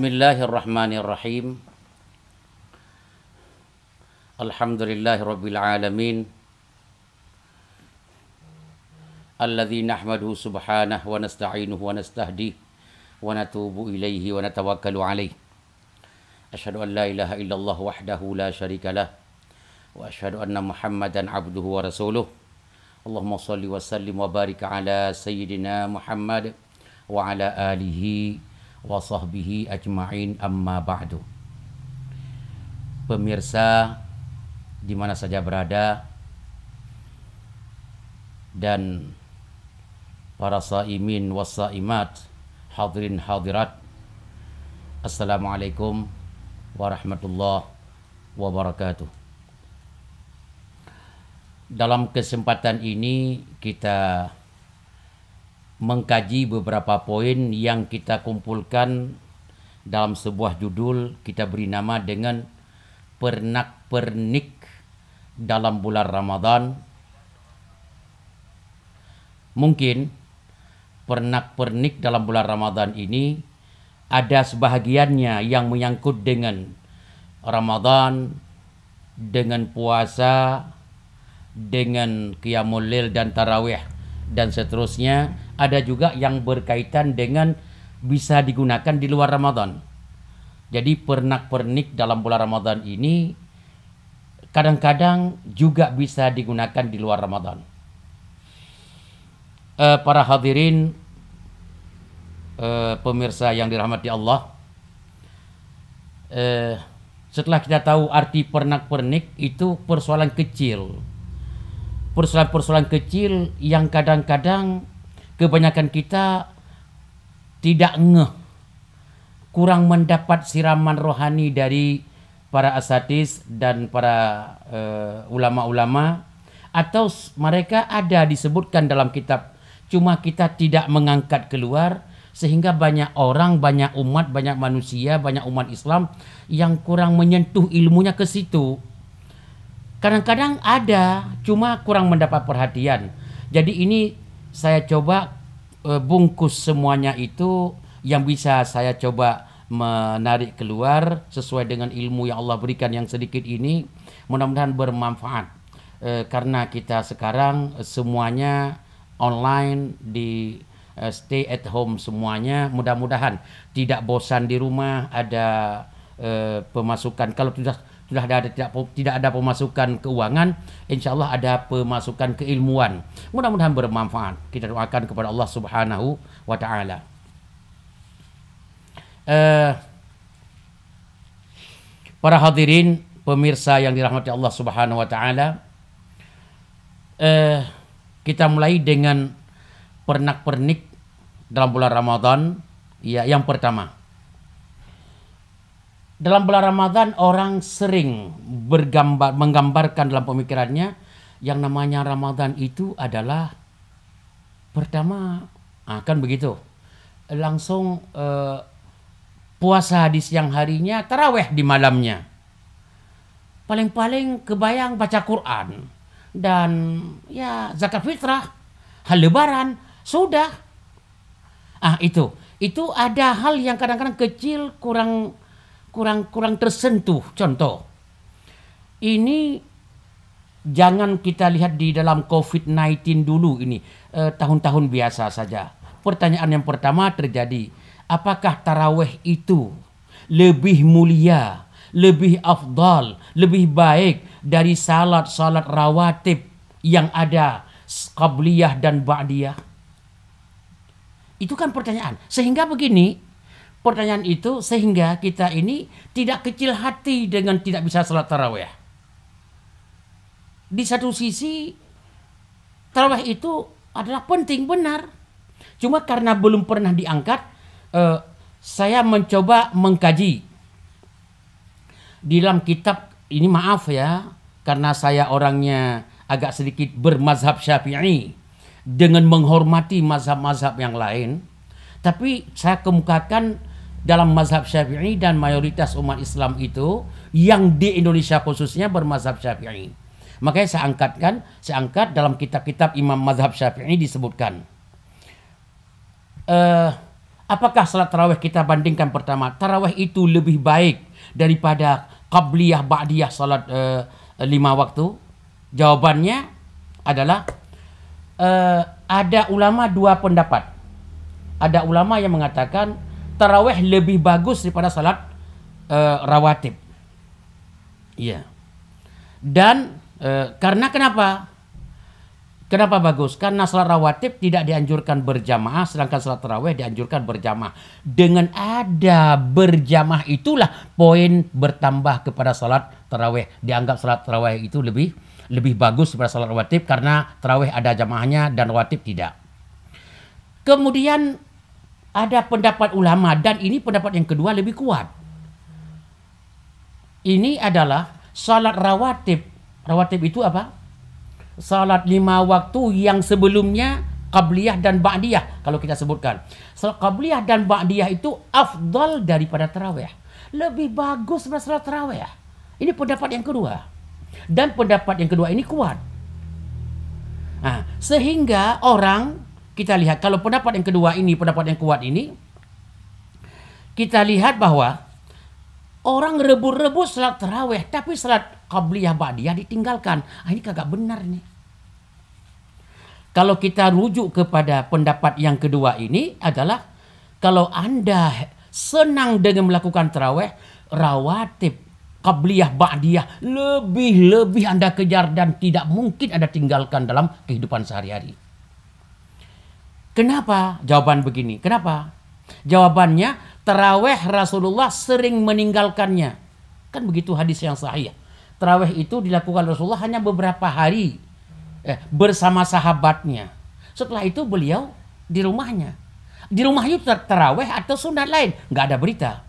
Bismillahirrahmanirrahim. Alhamdulillahirabbil alamin. Alladzi nahmaduhu subhanahu wa nasta'inuhu wa nastahdihi wa natubu ilaihi wa natawakkalu alaihi. Asyhadu an la ilaha illallah wahdahu la syarika lah wa asyhadu anna Muhammadan abduhu wa rasuluh. Allahumma shalli wa sallim wa barik ala sayyidina Muhammad wa ala alihi wa sahbihi ajma'in, amma ba'du. Pemirsa di mana saja berada dan para saimin was saimat, hadirin hadirat, assalamualaikum warahmatullahi wabarakatuh. Dalam kesempatan ini kita mengkaji beberapa poin yang kita kumpulkan dalam sebuah judul kita beri nama dengan pernak-pernik dalam bulan Ramadan. Mungkin pernak-pernik dalam bulan Ramadan ini ada sebahagiannya yang menyangkut dengan Ramadan, dengan puasa, dengan qiyamul lail dan tarawih dan seterusnya. Ada juga yang berkaitan dengan bisa digunakan di luar Ramadan. Jadi pernak-pernik dalam bulan Ramadan ini kadang-kadang juga bisa digunakan di luar Ramadan. Para hadirin, pemirsa yang dirahmati Allah, setelah kita tahu arti pernak-pernik itu persoalan kecil. Persoalan-persoalan kecil yang kadang-kadang kebanyakan kita tidak ngeh, kurang mendapat siraman rohani dari para asatiz dan para ulama-ulama, atau mereka ada disebutkan dalam kitab, cuma kita tidak mengangkat keluar, sehingga banyak orang, banyak umat, banyak manusia, banyak umat Islam yang kurang menyentuh ilmunya ke situ. Kadang-kadang ada, cuma kurang mendapat perhatian. Jadi ini saya coba bungkus semuanya itu yang bisa saya coba menarik keluar sesuai dengan ilmu yang Allah berikan yang sedikit ini. Mudah-mudahan bermanfaat. Karena kita sekarang semuanya online, di stay at home semuanya. Mudah-mudahan tidak bosan di rumah, ada pemasukan. Kalau tidak ada pemasukan keuangan, insya Allah ada pemasukan keilmuan. Mudah-mudahan bermanfaat. Kita doakan kepada Allah Subhanahu wa Ta'ala. Para hadirin, pemirsa yang dirahmati Allah Subhanahu wa Ta'ala, kita mulai dengan pernak-pernik dalam bulan Ramadan. Ya, yang pertama, dalam bulan Ramadan orang sering menggambarkan dalam pemikirannya yang namanya Ramadan itu adalah pertama, kan begitu, langsung puasa di siang harinya, tarawih di malamnya, paling-paling kebayang baca Quran dan ya zakat fitrah, hal lebaran, sudah. Itu ada hal yang kadang-kadang kecil kurang tersentuh. Contoh, ini jangan kita lihat di dalam COVID-19 dulu, ini tahun-tahun biasa saja. Pertanyaan yang pertama terjadi, apakah tarawih itu lebih mulia, lebih afdal, lebih baik dari salat-salat rawatib yang ada qabliyah dan ba'diyah? Itu kan pertanyaan. Sehingga begini, pertanyaan itu sehingga kita ini tidak kecil hati dengan tidak bisa salat tarawih. Di satu sisi tarawih itu adalah penting, benar. Cuma karena belum pernah diangkat, saya mencoba mengkaji di dalam kitab ini. Maaf ya, karena saya orangnya agak sedikit bermazhab Syafi'i dengan menghormati mazhab-mazhab yang lain. Tapi saya kemukakan dalam mazhab Syafi'i dan mayoritas umat Islam itu yang di Indonesia khususnya bermazhab Syafi'i. Makanya saya angkat dalam kitab-kitab Imam mazhab Syafi'i disebutkan Apakah salat tarawih kita bandingkan pertama, tarawih itu lebih baik daripada qabliyah ba'diyah salat 5 waktu? Jawabannya adalah ada ulama dua pendapat. Ada ulama yang mengatakan tarawih lebih bagus daripada salat rawatib. Iya. Dan karena kenapa? Kenapa bagus? Karena salat rawatib tidak dianjurkan berjamaah, sedangkan salat tarawih dianjurkan berjamaah. Dengan ada berjamaah itulah poin bertambah kepada salat tarawih. Dianggap salat tarawih itu lebih bagus daripada salat rawatib karena tarawih ada jamaahnya dan rawatib tidak. Kemudian ada pendapat ulama dan ini pendapat yang kedua lebih kuat. Ini adalah salat rawatib. Rawatib itu apa? Salat 5 waktu yang sebelumnya qabliyah dan ba'diyah kalau kita sebutkan. Salat qabliyah dan ba'diyah itu afdal daripada tarawih. Lebih bagus daripada salat tarawih. Ini pendapat yang kedua. Dan pendapat yang kedua ini kuat. Nah, sehingga orang kita lihat kalau pendapat yang kedua ini, pendapat yang kuat ini, kita lihat bahwa orang rebut-rebut salat tarawih tapi salat qabliyah ba'diyah ditinggalkan. Ini kagak benar nih. Kalau kita rujuk kepada pendapat yang kedua ini adalah kalau Anda senang dengan melakukan tarawih, rawatib, qabliyah, ba'diyah lebih Anda kejar dan tidak mungkin Anda tinggalkan dalam kehidupan sehari-hari. Kenapa? Jawaban begini. Kenapa? Jawabannya tarawih Rasulullah sering meninggalkannya. Kan begitu hadis yang sahih. Tarawih itu dilakukan Rasulullah hanya beberapa hari bersama sahabatnya. Setelah itu beliau di rumahnya. Di rumahnya tarawih atau sunat lain, nggak ada berita.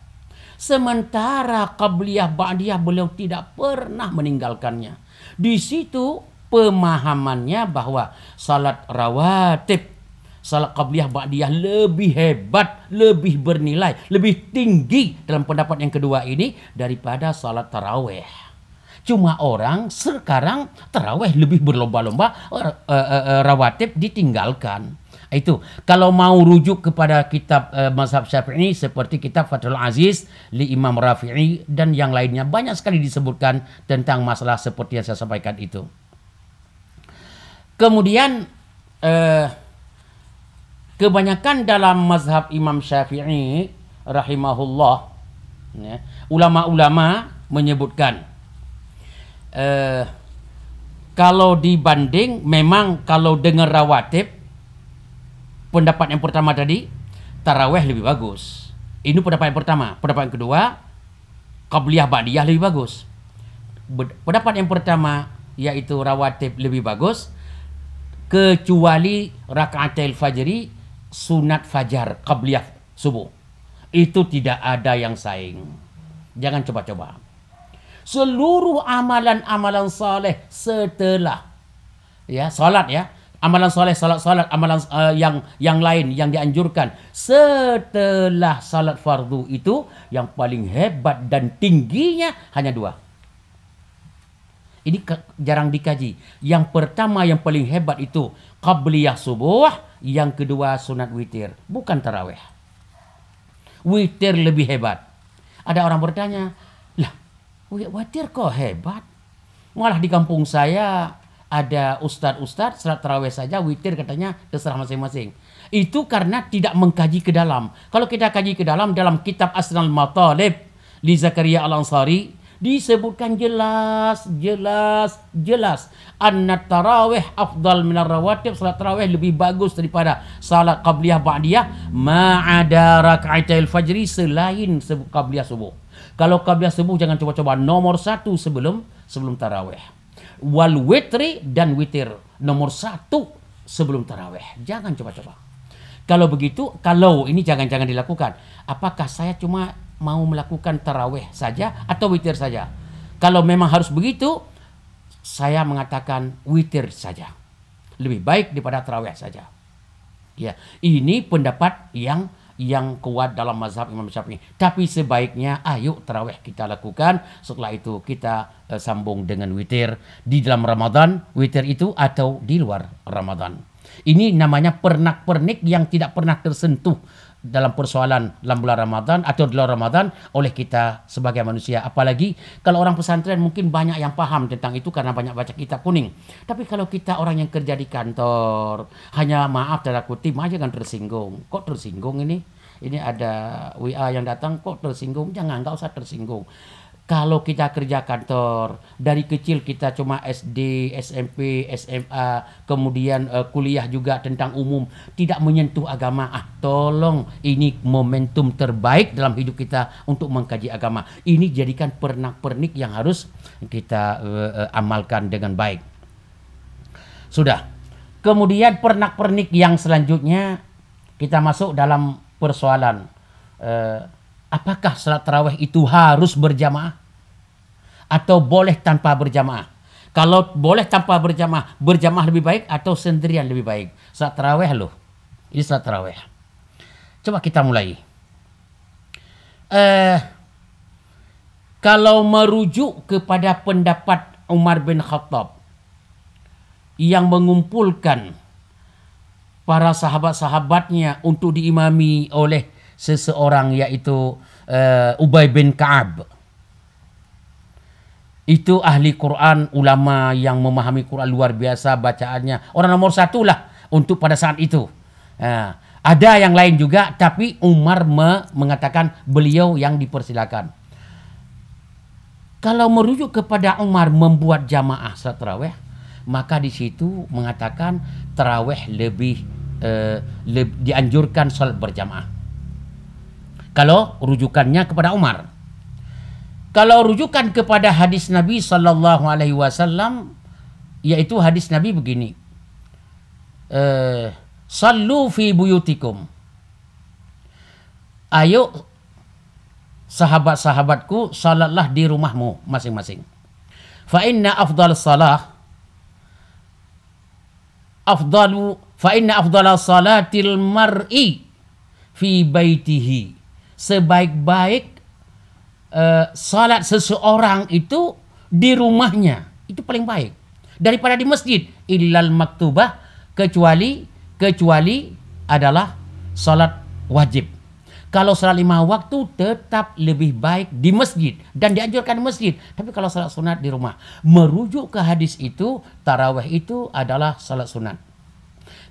Sementara qabliyah ba'diyah beliau tidak pernah meninggalkannya. Di situ pemahamannya bahwa salat rawatib, salat qabliyah ba'diyah lebih hebat, lebih bernilai, lebih tinggi dalam pendapat yang kedua ini daripada salat tarawih. Cuma orang sekarang tarawih lebih berlomba-lomba, rawatib ditinggalkan. Itu kalau mau rujuk kepada kitab mazhab Syafi'i seperti kitab Fathul Aziz li Imam Rafi'i dan yang lainnya banyak sekali disebutkan tentang masalah seperti yang saya sampaikan itu. Kemudian kebanyakan dalam mazhab Imam Syafi'i rahimahullah, ulama-ulama menyebutkan kalau dibanding memang kalau dengan rawatib pendapat yang pertama tadi tarawih lebih bagus. Ini pendapat yang pertama. Pendapat yang kedua qabliyah ba'diyah lebih bagus. Pendapat yang pertama yaitu rawatib lebih bagus kecuali rakaatil fajri sunat fajar qabliyah subuh. Itu tidak ada yang saing. Jangan coba-coba. Seluruh amalan-amalan saleh setelah salat amalan saleh, salat amalan yang lain yang dianjurkan setelah salat fardu itu yang paling hebat dan tingginya hanya 2. Ini jarang dikaji. Yang pertama yang paling hebat itu qabliyah subuh, yang kedua sunat witir, bukan tarawih. Witir lebih hebat. Ada orang bertanya, witir kok hebat? Malah di kampung saya ada ustadz salat tarawih saja witir katanya terserah masing-masing. Itu karena tidak mengkaji ke dalam. Kalau kita kaji ke dalam kitab Asnal Matalib li Zakaria Al-Ansari disebutkan jelas anna tarawih afdal minar rawatib, salat tarawih lebih bagus daripada salat qabliyah ba'diyah ma'ada raka'atil fajri selain qabliyah subuh. Kalau qabliyah subuh jangan coba-coba, nomor 1 sebelum tarawih. Wal witri dan witir nomor 1 sebelum tarawih. Jangan coba-coba. Kalau begitu, kalau ini jangan dilakukan. Apakah saya cuma mau melakukan tarawih saja atau witir saja? Kalau memang harus begitu, saya mengatakan witir saja. Lebih baik daripada tarawih saja. Ya, ini pendapat yang kuat dalam mazhab Imam Syafi'i. Tapi sebaiknya ayo tarawih kita lakukan. Setelah itu kita sambung dengan witir di dalam Ramadan, witir itu atau di luar Ramadan. Ini namanya pernak-pernik yang tidak pernah tersentuh dalam persoalan dalam bulan Ramadan atau di luar Ramadan oleh kita sebagai manusia. Apalagi kalau orang pesantren mungkin banyak yang paham tentang itu karena banyak baca kitab kuning. Tapi kalau kita orang yang kerja di kantor, hanya maaf tanda kutip aja kan tersinggung. Kok tersinggung ini? Ini ada WA yang datang kok tersinggung? Jangan, nggak usah tersinggung. Kalau kita kerja kantor, dari kecil kita cuma SD, SMP, SMA, kemudian kuliah juga tentang umum, tidak menyentuh agama. Tolong, ini momentum terbaik dalam hidup kita untuk mengkaji agama. Ini jadikan pernak-pernik yang harus kita amalkan dengan baik. Sudah. Kemudian pernak-pernik yang selanjutnya, kita masuk dalam persoalan. Apakah salat tarawih itu harus berjamaah? Atau boleh tanpa berjamaah? Kalau boleh tanpa berjamaah, berjamaah lebih baik atau sendirian lebih baik? Salat tarawih loh. Ini salat tarawih. Coba kita mulai. Kalau merujuk kepada pendapat Umar bin Khattab yang mengumpulkan para sahabat-sahabatnya untuk diimami oleh seseorang yaitu Ubay bin Ka'ab. Itu ahli Quran, ulama yang memahami Quran luar biasa bacaannya. Orang nomor satu lah untuk pada saat itu. Ada yang lain juga, tapi Umar mengatakan beliau yang dipersilakan. Kalau merujuk kepada Umar membuat jamaah salat tarawih, maka di situ mengatakan tarawih lebih dianjurkan salat berjamaah. Kalau rujukannya kepada Umar. Kalau rujukan kepada hadis Nabi Sallallahu Alaihi Wasallam, yaitu hadis Nabi begini, sallu fi buyutikum. Ayo sahabat-sahabatku, salatlah di rumahmu masing-masing. Fa inna afdal salatil mar'i fi baitihi. Sebaik-baik salat seseorang itu di rumahnya, itu paling baik daripada di masjid. Illal maktubah, kecuali adalah salat wajib. Kalau salat 5 waktu tetap lebih baik di masjid dan dianjurkan di masjid. Tapi kalau salat sunat di rumah, merujuk ke hadis itu, tarawih itu adalah salat sunat.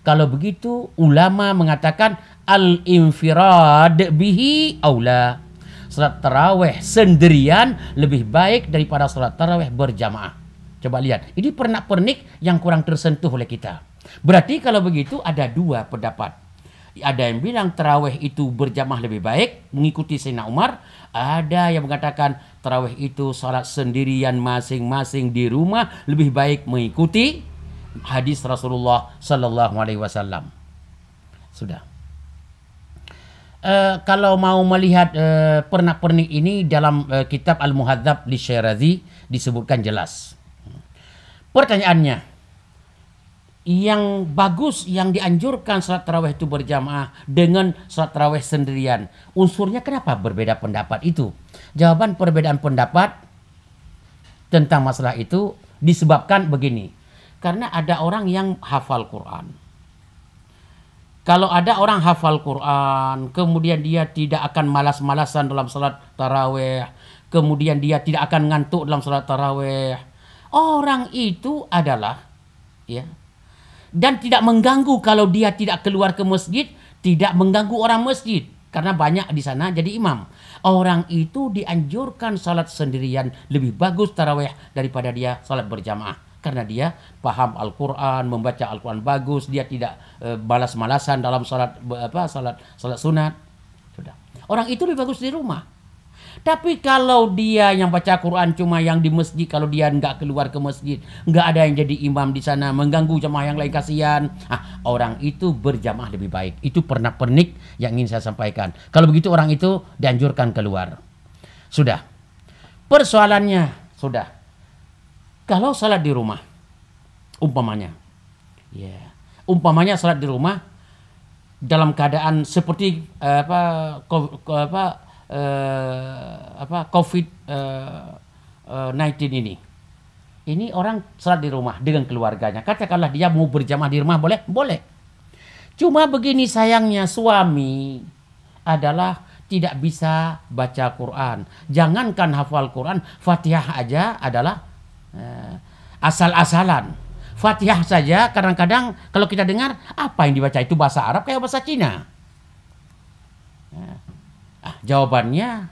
Kalau begitu ulama mengatakan al-infirad bihi aula. Salat tarawih sendirian lebih baik daripada salat tarawih berjamaah. Coba lihat, ini pernak-pernik yang kurang tersentuh oleh kita. Berarti kalau begitu ada dua pendapat. Ada yang bilang tarawih itu berjamaah lebih baik, mengikuti Sayyidina Umar. Ada yang mengatakan tarawih itu salat sendirian masing-masing di rumah lebih baik mengikuti hadis Rasulullah Sallallahu Alaihi Wasallam. Sudah. Kalau mau melihat pernak-pernik ini dalam kitab Al-Muhadzab li Syirazi disebutkan jelas. Pertanyaannya, yang bagus, yang dianjurkan salat tarawih itu berjamaah dengan salat tarawih sendirian, unsurnya kenapa berbeda pendapat itu? Jawaban perbedaan pendapat tentang masalah itu disebabkan begini. Karena ada orang yang hafal Quran. Kalau ada orang hafal Quran, kemudian dia tidak akan malas-malasan dalam salat tarawih, kemudian dia tidak akan ngantuk dalam salat tarawih, orang itu adalah dan tidak mengganggu kalau dia tidak keluar ke masjid, tidak mengganggu orang masjid karena banyak di sana jadi imam. Orang itu dianjurkan salat sendirian lebih bagus tarawih daripada dia salat berjamaah. Karena dia paham Al-Quran, membaca Al-Quran bagus, dia tidak balas-malasan dalam salat sunat. Sudah. Orang itu lebih bagus di rumah. Tapi kalau dia yang baca Quran cuma yang di masjid, kalau dia nggak keluar ke masjid, nggak ada yang jadi imam di sana, mengganggu jamaah yang lain, kasihan. Orang itu berjamaah lebih baik. Itu pernak-pernik yang ingin saya sampaikan. Kalau begitu orang itu dianjurkan keluar. Sudah. Persoalannya sudah. Kalau salat di rumah, umpamanya, salat di rumah dalam keadaan seperti COVID-19 ini orang salat di rumah dengan keluarganya. Katakanlah dia mau berjamaah di rumah, boleh? Boleh. Cuma begini sayangnya, suami adalah tidak bisa baca Quran. Jangankan hafal Quran, Fatihah aja adalah asal-asalan. Fatihah saja kadang-kadang kalau kita dengar apa yang dibaca itu bahasa Arab kayak bahasa Cina. Jawabannya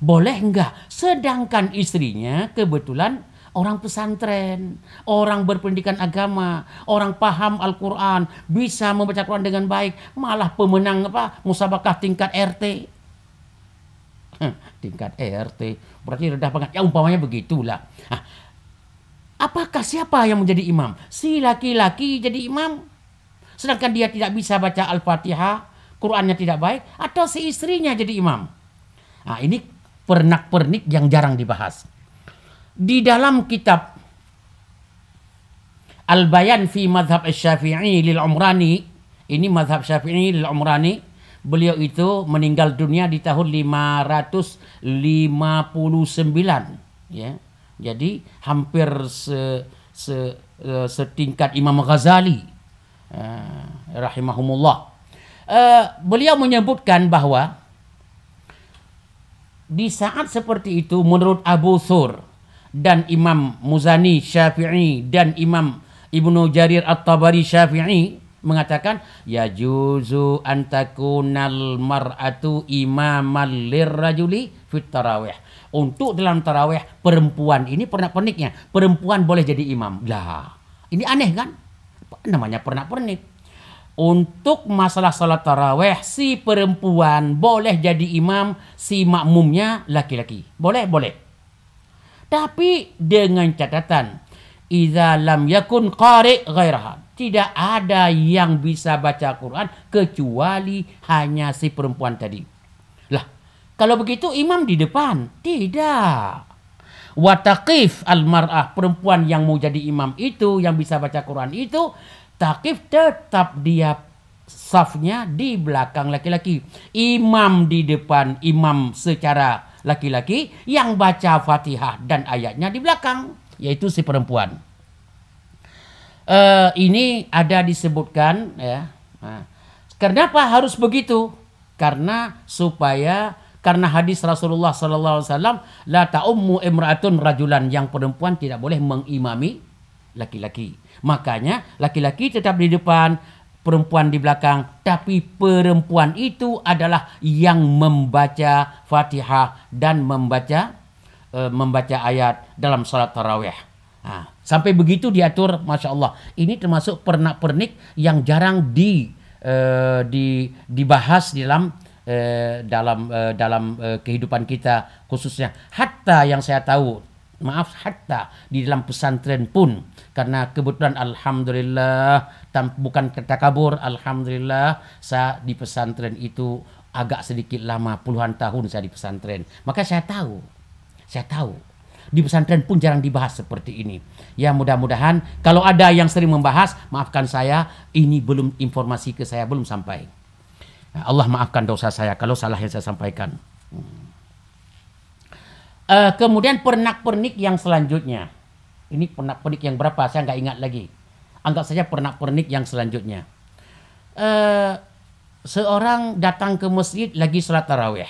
boleh enggak? Sedangkan istrinya kebetulan orang pesantren, orang berpendidikan agama, orang paham Al-Quran, bisa membaca Quran dengan baik, malah pemenang musabakah tingkat RT. Tingkat RT, berarti rendah banget. Ya umpamanya begitulah. Apakah siapa yang menjadi imam? Si laki-laki jadi imam, sedangkan dia tidak bisa baca Al-Fatihah, Qurannya tidak baik, atau si istrinya jadi imam? Ini pernak-pernik yang jarang dibahas. Di dalam kitab Al-Bayan fi Madhab Syafi'i lil Umrani, ini Madhab Syafi'i lil Umrani, beliau itu meninggal dunia di tahun 559, ya. Jadi hampir setingkat Imam Ghazali rahimahumullah. Beliau menyebutkan bahwa di saat seperti itu menurut Abu Thur dan Imam Muzani Syafi'i dan Imam Ibnu Jarir At-Tabari Syafi'i mengatakan yajuzu an takunal mar'atu imaman lirrajuli fit tarawih. Untuk dalam tarawih perempuan ini pernak-perniknya, perempuan boleh jadi imam. Lah, ini aneh kan? Namanya pernak-pernik. Untuk masalah salat tarawih si perempuan boleh jadi imam, si makmumnya laki-laki. Boleh, boleh. Tapi dengan catatan idza lam yakun qari' ghairaha. Tidak ada yang bisa baca Quran kecuali hanya si perempuan tadi. Lah, kalau begitu imam di depan. Tidak. Wa taqif al-mar'ah, perempuan yang mau jadi imam itu, yang bisa baca Quran itu, taqif tetap dia safnya di belakang laki-laki. Imam di depan, imam secara laki-laki, yang baca Fatihah dan ayatnya di belakang, yaitu si perempuan. Ini ada disebutkan, ya. Kenapa harus begitu? Karena hadis Rasulullah SAW, la ta'ummu imra'atun rajulan, yang perempuan tidak boleh mengimami laki-laki. Makanya laki-laki tetap di depan, perempuan di belakang, tapi perempuan itu adalah yang membaca Fatihah dan membaca ayat dalam salat tarawih. Sampai begitu diatur, Masya Allah. Ini termasuk pernak-pernik yang jarang dibahas dalam kehidupan kita khususnya. Hatta yang saya tahu, hatta di dalam pesantren pun, karena kebetulan alhamdulillah, bukan takabur, alhamdulillah saya di pesantren itu agak sedikit lama, puluhan tahun saya di pesantren. Maka saya tahu di pesantren pun jarang dibahas seperti ini. Ya, mudah-mudahan kalau ada yang sering membahas, maafkan saya, ini belum, informasi ke saya belum sampai. Allah maafkan dosa saya kalau salah yang saya sampaikan. Kemudian pernak-pernik yang selanjutnya. Ini pernak-pernik yang berapa? Saya nggak ingat lagi. Anggap saja pernak-pernik yang selanjutnya. Seorang datang ke masjid lagi salat tarawih,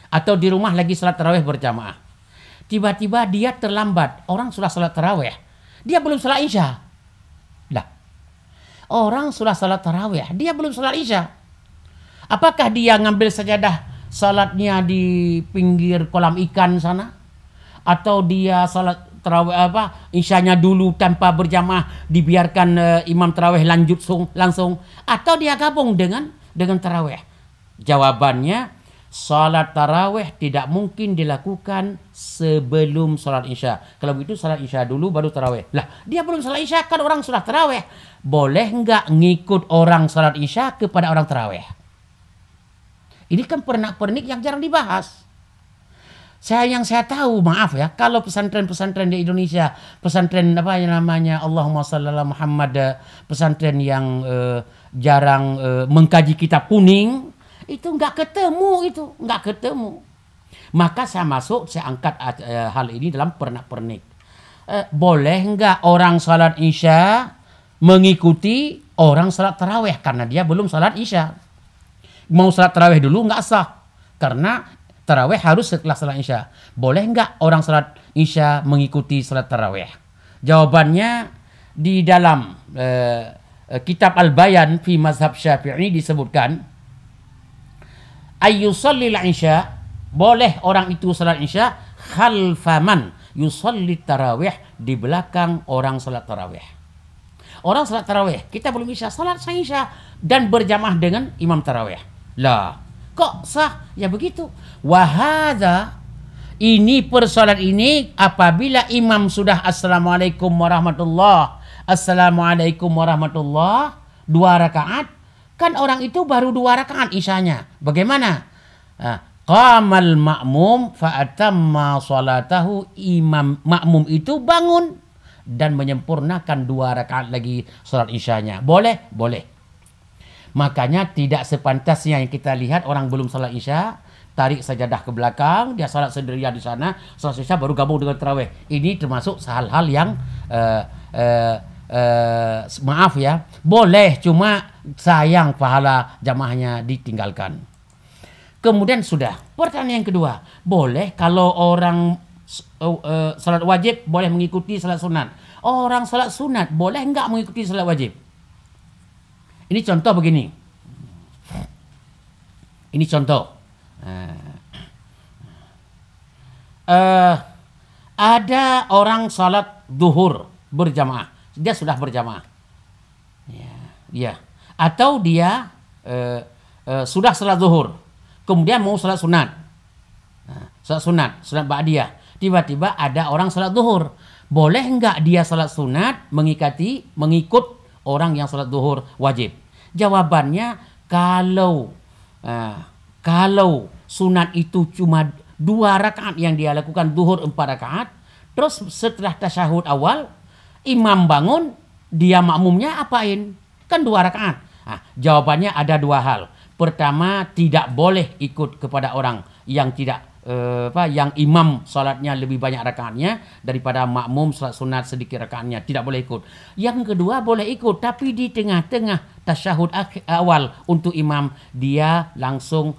atau di rumah lagi salat tarawih berjamaah. Tiba-tiba dia terlambat. Orang sudah salat tarawih, dia belum salat isya. Lah, orang sudah salat tarawih, dia belum salat isya. Apakah dia ngambil sajadah salatnya di pinggir kolam ikan sana? Atau dia salat tarawih isyanya dulu tanpa berjamaah, dibiarkan imam tarawih lanjut langsung, atau dia gabung dengan tarawih? Jawabannya, salat tarawih tidak mungkin dilakukan sebelum salat isya. Kalau begitu salat isya dulu baru tarawih. Lah, dia belum salat isya, kan orang sudah tarawih. Boleh nggak ngikut orang salat isya kepada orang tarawih? Ini kan pernak-pernik yang jarang dibahas. Yang saya tahu, maaf ya, kalau pesantren-pesantren di Indonesia, pesantren Allahumma shalli ala Muhammad, pesantren yang jarang mengkaji kitab kuning, itu nggak ketemu. Maka saya angkat hal ini dalam pernak-pernik. Boleh nggak orang salat isya mengikuti orang salat tarawih karena dia belum salat isya? Mau salat tarawih dulu nggak sah. Karena tarawih harus setelah salat isya. Boleh nggak orang salat isya mengikuti salat tarawih? Jawabannya di dalam kitab Al-Bayan fi Mazhab Syafi'i disebutkan ayyusallil isya, boleh orang itu salat isya khalfaman yusalli tarawih, di belakang orang salat tarawih. Orang salat tarawih, kita belum isya, salat isya dan berjamaah dengan imam tarawih. Lah, kok sah? Ya begitu. Wahada, ini persoalan ini apabila imam sudah assalamualaikum warahmatullah, assalamualaikum warahmatullah, 2 rakaat, kan orang itu baru 2 rakaat isyanya. Bagaimana? Qamal ma'mum fa'atamma salatahu, imam makmum itu bangun dan menyempurnakan 2 rakaat lagi salat isyanya. Boleh? Boleh. Makanya tidak sepantasnya yang kita lihat orang belum salat isya, tarik sajadah ke belakang, dia salat sendirian di sana, salat isya baru gabung dengan tarawih. Ini termasuk hal-hal yang maaf ya, boleh, cuma sayang pahala jamaahnya ditinggalkan. Kemudian sudah, pertanyaan yang kedua, boleh kalau orang salat wajib boleh mengikuti salat sunat. Orang salat sunat boleh enggak mengikuti salat wajib? Ini contoh begini. Ini contoh. Ada orang salat zuhur berjamaah. Dia sudah berjamaah. Ya. Atau dia sudah salat zuhur, kemudian mau salat sunat. Sunat ba'diyah. Tiba-tiba ada orang salat zuhur. Boleh enggak dia salat sunat mengikut orang yang salat zuhur wajib? Jawabannya kalau sunat itu cuma 2 rakaat yang dia lakukan, zuhur 4 rakaat, terus setelah tasyahud awal imam bangun, dia makmumnya apain? Kan 2 rakaat. Jawabannya ada 2 hal. Pertama, tidak boleh ikut kepada orang yang tidak yang imam salatnya lebih banyak rakaatnya daripada makmum salat sunat sedikit rakaatnya, tidak boleh ikut. Yang kedua, boleh ikut tapi di tengah-tengah tasyahud awal untuk imam dia langsung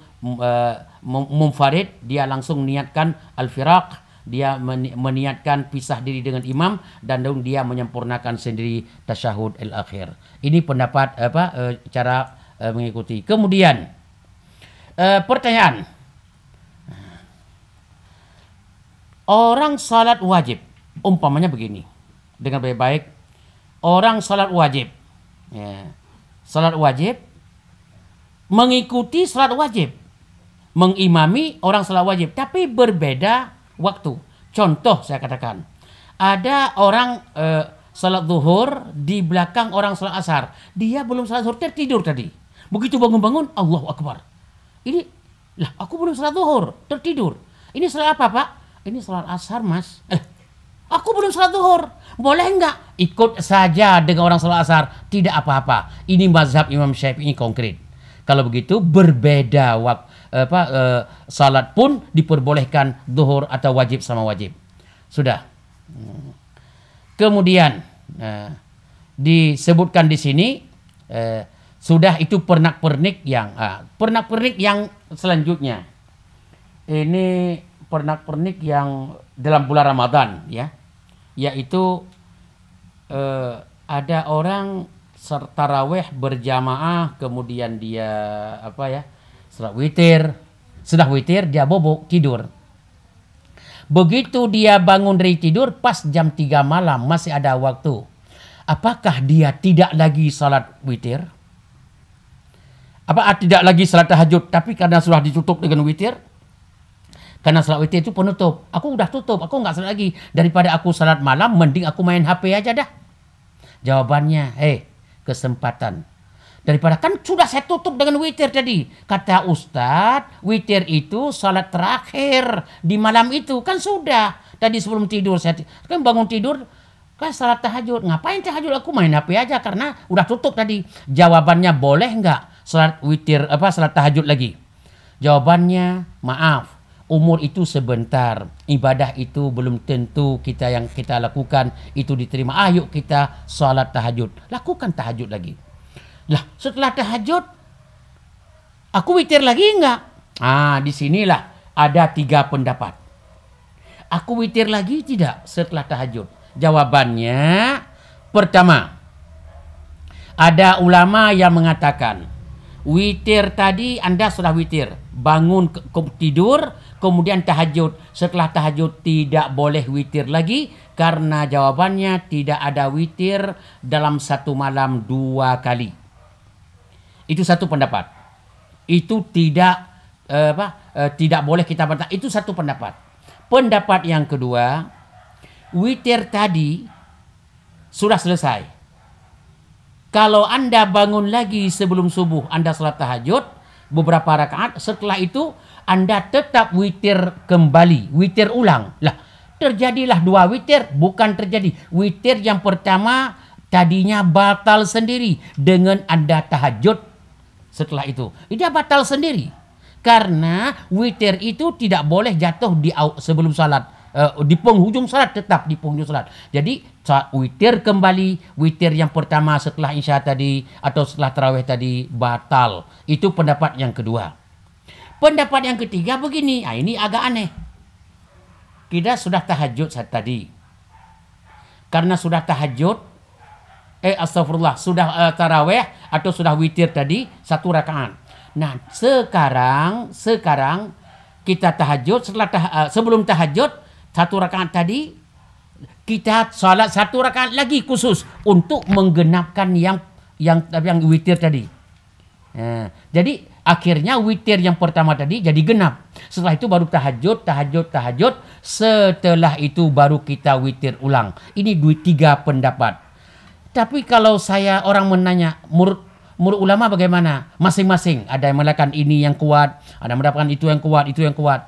munfarid, dia langsung niatkan al-firaq, dia meniatkan pisah diri dengan imam dan dia menyempurnakan sendiri tasyahud al-akhir. Ini pendapat cara mengikuti. Kemudian pertanyaan, orang salat wajib, umpamanya begini, dengan baik-baik, orang salat wajib, salat wajib, mengikuti salat wajib, mengimami orang salat wajib, tapi berbeda waktu. Contoh saya katakan, ada orang salat zuhur di belakang orang salat asar, dia belum salat zuhur, tertidur tadi. Begitu bangun-bangun, Allahu Akbar. Ini, lah aku belum salat zuhur, tertidur. Ini salat apa, Pak? Ini salat asar, Mas. Aku belum salat zuhur. Boleh enggak? Ikut saja dengan orang salat asar. Tidak apa-apa. Ini mazhab Imam Syafi'i konkret. Kalau begitu berbeda salat pun diperbolehkan, zuhur atau wajib sama wajib. Sudah. Kemudian disebutkan di sini sudah itu pernak-pernik yang selanjutnya. Ini pernak-pernik yang dalam bulan Ramadan, ya, yaitu ada orang tarawih berjamaah, kemudian dia salat witir, sudah witir dia bobok tidur. Begitu dia bangun dari tidur pas jam 3 malam masih ada waktu, apakah dia tidak lagi salat witir? Apa tidak lagi salat tahajud, tapi karena sudah ditutup dengan witir? Karena salat witir itu penutup. Aku udah tutup, aku nggak salat lagi. Daripada aku salat malam, mending aku main HP aja dah. Jawabannya, kesempatan. Daripada kan sudah saya tutup dengan witir tadi. Kata Ustadz, witir itu salat terakhir di malam itu. Kan sudah. Tadi sebelum tidur, saya kan bangun tidur, kan salat tahajud. Ngapain tahajud? Aku main HP aja karena udah tutup tadi. Jawabannya, boleh nggak salat witir, salat tahajud lagi? Jawabannya, maaf. Umur itu sebentar, ibadah itu belum tentu yang kita lakukan itu diterima. Ayo kita salat tahajud, lakukan tahajud lagi. Lah setelah tahajud Aku witir lagi enggak? Disinilah ada 3 pendapat. Aku witir lagi tidak setelah tahajud? Jawabannya, pertama, ada ulama yang mengatakan, witir tadi Anda sudah witir, bangun tidur, kemudian tahajud. Setelah tahajud tidak boleh witir lagi, karena jawabannya tidak ada witir dalam satu malam 2 kali. Itu satu pendapat. Itu tidak tidak boleh kita bantah. Itu satu pendapat. Pendapat yang kedua, witir tadi sudah selesai. Kalau Anda bangun lagi sebelum subuh, Anda salat tahajud beberapa rakaat, setelah itu Anda tetap witir kembali, witir ulang. Lah, terjadilah 2 witir, bukan terjadi. Witir yang pertama tadinya batal sendiri dengan Anda tahajud setelah itu. Dia batal sendiri. Karena witir itu tidak boleh jatuh sebelum salat. Di penghujung salat, tetap di penghujung salat. Jadi witir kembali, witir yang pertama setelah isya tadi atau setelah tarawih tadi batal. Itu pendapat yang kedua. Pendapat yang ketiga begini, ini agak aneh. Kita sudah tahajud saat tadi. Karena sudah tahajud, sudah tarawih atau sudah witir tadi 1 rakaat. Nah, sekarang kita tahajud, sebelum tahajud 1 rakaat tadi kita salat 1 rakaat lagi khusus untuk menggenapkan yang witir tadi. Jadi akhirnya witir yang pertama tadi jadi genap. Setelah itu baru tahajud. Setelah itu baru kita witir ulang. Ini 3 pendapat. Tapi kalau orang menanya, menurut ulama bagaimana? Masing-masing. Ada yang mengatakan ini yang kuat, ada yang mengatakan itu yang kuat.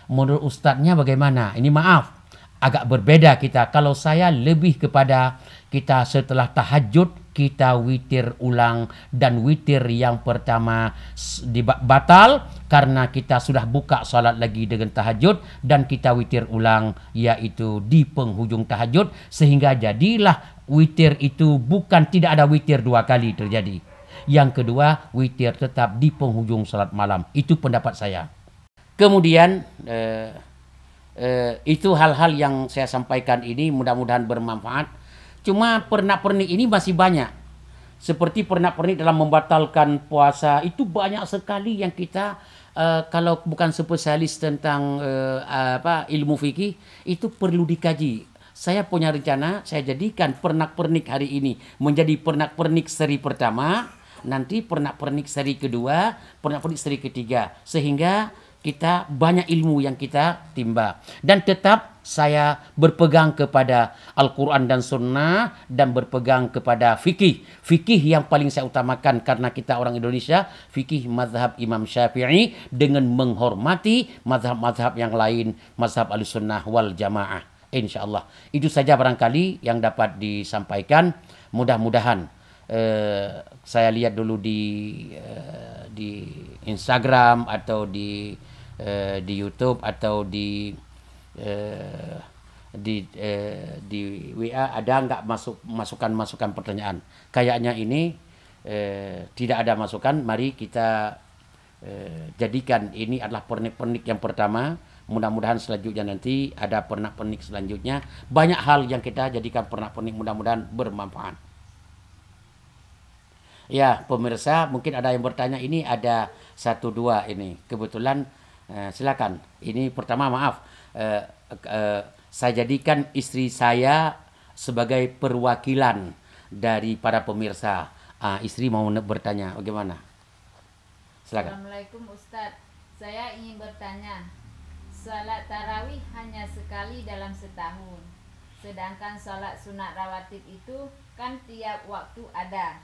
Menurut ustadznya bagaimana? Ini maaf, agak berbeda kita. Kalau saya lebih kepada kita setelah tahajud, kita witir ulang. Dan witir yang pertama batal karena kita sudah buka salat lagi dengan tahajud. Dan kita witir ulang, yaitu di penghujung tahajud. Sehingga jadilah witir itu tidak ada witir 2 kali terjadi. Yang kedua, witir tetap di penghujung salat malam. Itu pendapat saya. Kemudian, itu hal-hal yang saya sampaikan ini mudah-mudahan bermanfaat. Cuma pernak-pernik ini masih banyak. Seperti pernak-pernik dalam membatalkan puasa. Itu banyak sekali yang kita, kalau bukan spesialis tentang ilmu fikih, itu perlu dikaji. Saya punya rencana, saya jadikan pernak-pernik hari ini menjadi pernak-pernik seri pertama. Nanti pernak-pernik seri kedua, pernak-pernik seri ketiga. Sehingga kita banyak ilmu yang kita timba. Dan tetap saya berpegang kepada Al-Quran dan Sunnah. Dan berpegang kepada fikih. Fikih yang paling saya utamakan karena kita orang Indonesia. Fikih mazhab Imam Syafi'i. Dengan menghormati mazhab-mazhab yang lain. Mazhab Ahlussunnah wal Jamaah. InsyaAllah. Itu saja barangkali yang dapat disampaikan. Mudah-mudahan. Saya lihat dulu di Instagram atau di YouTube atau di WA ada nggak masukan pertanyaan. Kayaknya ini tidak ada masukan. Mari kita jadikan ini adalah pernik-pernik yang pertama. Mudah-mudahan selanjutnya nanti ada pernak-pernik selanjutnya. Banyak hal yang kita jadikan pernak-pernik, mudah-mudahan bermanfaat. Ya, pemirsa, mungkin ada yang bertanya, ini ada 1-2 ini. Kebetulan, silakan. Ini pertama, maaf. Saya jadikan istri saya sebagai perwakilan dari para pemirsa. Istri mau bertanya, bagaimana? Silakan. Assalamualaikum Ustadz. Saya ingin bertanya. Salat tarawih hanya sekali dalam setahun. Sedangkan salat sunat rawatib itu kan tiap waktu ada.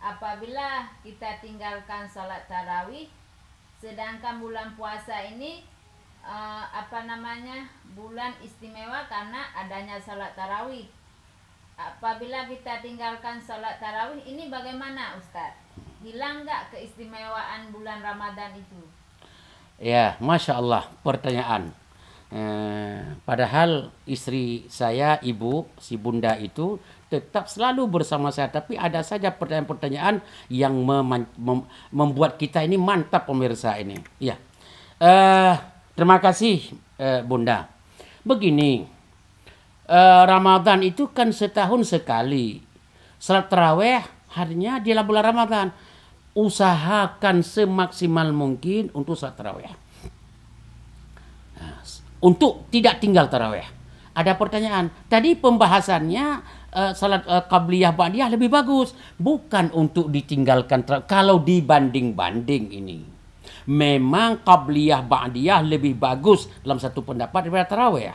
Apabila kita tinggalkan salat tarawih, sedangkan bulan puasa ini bulan istimewa karena adanya salat tarawih. Apabila kita tinggalkan salat tarawih ini bagaimana Ustadz? Hilang nggak keistimewaan bulan Ramadan itu? Ya, Masya Allah, pertanyaan. Padahal istri saya, ibu, si bunda itu tetap selalu bersama saya. Tapi ada saja pertanyaan-pertanyaan yang membuat kita ini mantap pemirsa ini. Ya, terima kasih Bunda. Begini, Ramadan itu kan setahun sekali. Salat tarawih harinya di bulan Ramadan. Usahakan semaksimal mungkin untuk salat tarawih. Untuk tidak tinggal tarawih. Ada pertanyaan. Tadi pembahasannya salat qabliyah ba'diyah lebih bagus. Bukan untuk ditinggalkan tarawih. Kalau dibanding-banding ini. Memang qabliyah ba'diyah lebih bagus dalam satu pendapat daripada tarawih.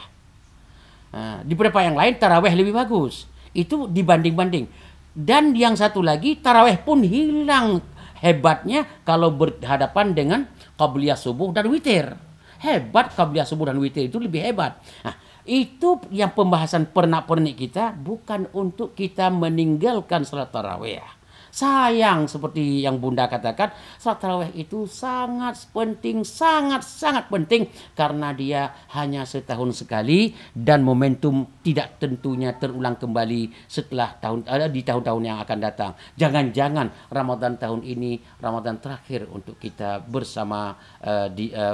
Di beberapa yang lain tarawih lebih bagus. Itu dibanding-banding. Dan yang satu lagi, tarawih pun hilang hebatnya kalau berhadapan dengan qabliyah subuh dan witir. Hebat qabliyah subuh dan witir itu lebih hebat. Nah, itu yang pembahasan pernak-pernik kita, bukan untuk kita meninggalkan salat tarawih. Sayang seperti yang Bunda katakan, salat tarawih itu sangat penting, sangat penting karena dia hanya setahun sekali dan momentum tidak tentunya terulang kembali setelah di tahun-tahun yang akan datang. Jangan-jangan Ramadan tahun ini Ramadan terakhir untuk kita bersama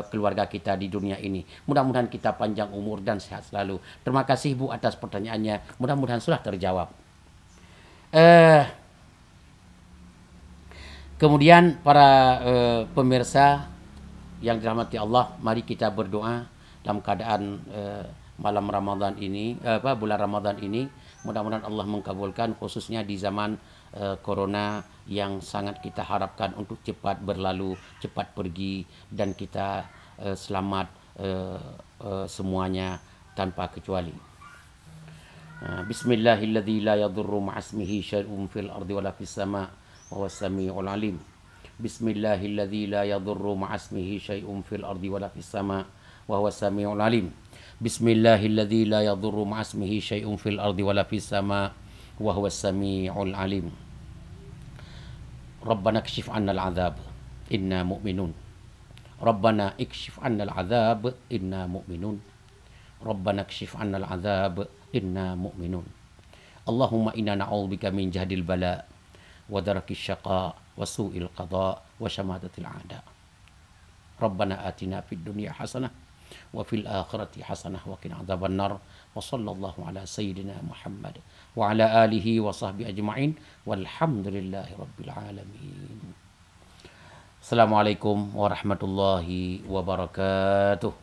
keluarga kita di dunia ini. Mudah-mudahan kita panjang umur dan sehat selalu. Terima kasih Bu atas pertanyaannya. Mudah-mudahan sudah terjawab. Kemudian para pemirsa yang dirahmati Allah, mari kita berdoa dalam keadaan malam Ramadan ini, bulan Ramadan ini. Mudah-mudahan Allah mengkabulkan, khususnya di zaman corona yang sangat kita harapkan untuk cepat berlalu, cepat pergi dan kita selamat semuanya tanpa kecuali. Bismillahilladzi la yadurru ma'asmihi syai'un fil ardi wala fis sama' wa samiul alim. Bismillahilladzi la yadurru ma'asmihi syai'un fil ardi wala fis sama' wa huwas samiul alim. Bismillahilladzi la yadurru ma'asmihi syai'un fil ardi wala fis sama' wa huwas samiul alim. Rabbana kshif 'annal 'adzab inna mu'minun. Rabbana ikshif 'annal 'adzab inna mu'minun. Rabbana kshif 'annal 'adzab inna mu'minun. Allahumma inna na'udzubika min jahdil bala wa darakis syaqa wa su'il qada wa syamatatil a'da. Rabbana atina fid dunya hasanah wa fil akhirati hasanah wa qina adzabannar. Wa sallallahu ala sayyidina Muhammad wa ala alihi wa sahbihi ajma'in walhamdulillahi rabbil alamin. Assalamualaikum warahmatullahi wabarakatuh.